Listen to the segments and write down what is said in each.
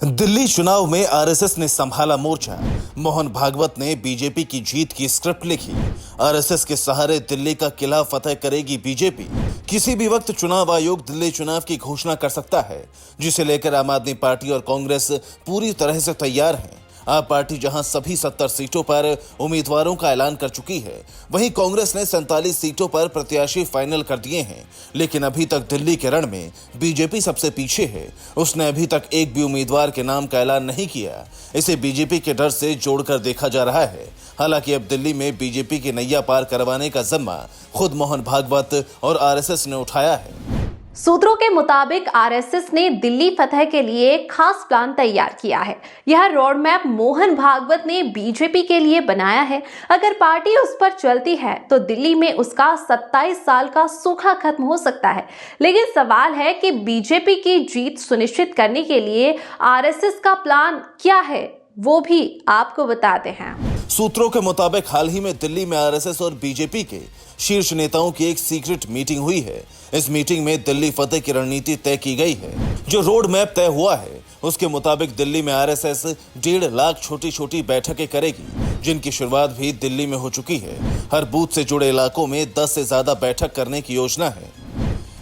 दिल्ली चुनाव में आरएसएस ने संभाला मोर्चा। मोहन भागवत ने बीजेपी की जीत की स्क्रिप्ट लिखी। आरएसएस के सहारे दिल्ली का किला फतेह करेगी बीजेपी। किसी भी वक्त चुनाव आयोग दिल्ली चुनाव की घोषणा कर सकता है, जिसे लेकर आम आदमी पार्टी और कांग्रेस पूरी तरह से तैयार हैं। आप पार्टी जहां सभी 70 सीटों पर उम्मीदवारों का ऐलान कर चुकी है, वहीं कांग्रेस ने 47 सीटों पर प्रत्याशी फाइनल कर दिए हैं। लेकिन अभी तक दिल्ली के रण में बीजेपी सबसे पीछे है। उसने अभी तक एक भी उम्मीदवार के नाम का ऐलान नहीं किया। इसे बीजेपी के डर से जोड़कर देखा जा रहा है। हालांकि अब दिल्ली में बीजेपी की नैया पार करवाने का जिम्मा खुद मोहन भागवत और आरएसएस ने उठाया है। सूत्रों के मुताबिक आरएसएस ने दिल्ली फतह के लिए खास प्लान तैयार किया है। यह रोड मैप मोहन भागवत ने बीजेपी के लिए बनाया है। अगर पार्टी उस पर चलती है तो दिल्ली में उसका 27 साल का सूखा खत्म हो सकता है। लेकिन सवाल है कि बीजेपी की जीत सुनिश्चित करने के लिए आरएसएस का प्लान क्या है, वो भी आपको बताते हैं। सूत्रों के मुताबिक हाल ही में दिल्ली में आरएसएस और बीजेपी के शीर्ष नेताओं की एक सीक्रेट मीटिंग हुई है। इस मीटिंग में दिल्ली फतेह की रणनीति तय की गई है। जो रोड मैप तय हुआ है उसके मुताबिक दिल्ली में आरएसएस 1.5 लाख छोटी छोटी बैठकें करेगी, जिनकी शुरुआत भी दिल्ली में हो चुकी है। हर बूथ से जुड़े इलाकों में 10 से ज्यादा बैठक करने की योजना है।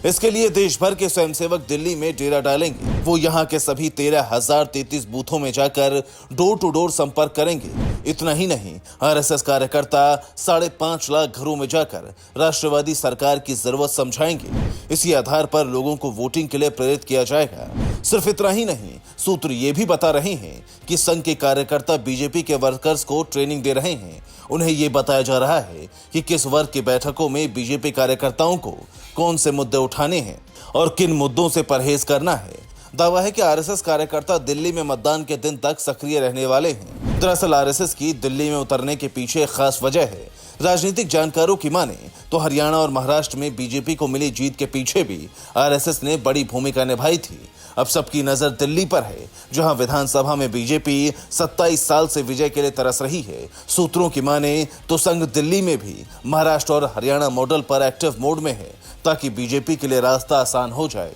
इसके लिए देश भर के स्वयंसेवक दिल्ली में डेरा डालेंगे। वो यहाँ के सभी 13,033 बूथों में जाकर डोर टू डोर संपर्क करेंगे। इतना ही नहीं, आरएसएस कार्यकर्ता 5.5 लाख घरों में जाकर राष्ट्रवादी सरकार की जरूरत समझाएंगे। इसी आधार पर लोगों को वोटिंग के लिए प्रेरित किया जाएगा। सिर्फ इतना ही नहीं, सूत्र ये भी बता रहे हैं कि संघ के कार्यकर्ता बीजेपी के वर्कर्स को ट्रेनिंग दे रहे हैं। उन्हें ये बताया जा रहा है कि किस वर्ग की बैठकों में बीजेपी कार्यकर्ताओं को कौन से मुद्दे उठाने हैं और किन मुद्दों से परहेज करना है। दावा है कि आरएसएस कार्यकर्ता दिल्ली में मतदान के दिन तक सक्रिय रहने वाले हैं। दरअसल आरएसएस की दिल्ली में उतरने के पीछे एक खास वजह है। राजनीतिक जानकारों की माने तो हरियाणा और महाराष्ट्र में बीजेपी को मिली जीत के पीछे भी आरएसएस ने बड़ी भूमिका निभाई थी। अब सबकी नजर दिल्ली पर है, जहां विधानसभा में बीजेपी 27 साल से विजय के लिए तरस रही है। सूत्रों की माने तो संघ दिल्ली में भी महाराष्ट्र और हरियाणा मॉडल पर एक्टिव मोड में है, ताकि बीजेपी के लिए रास्ता आसान हो जाए।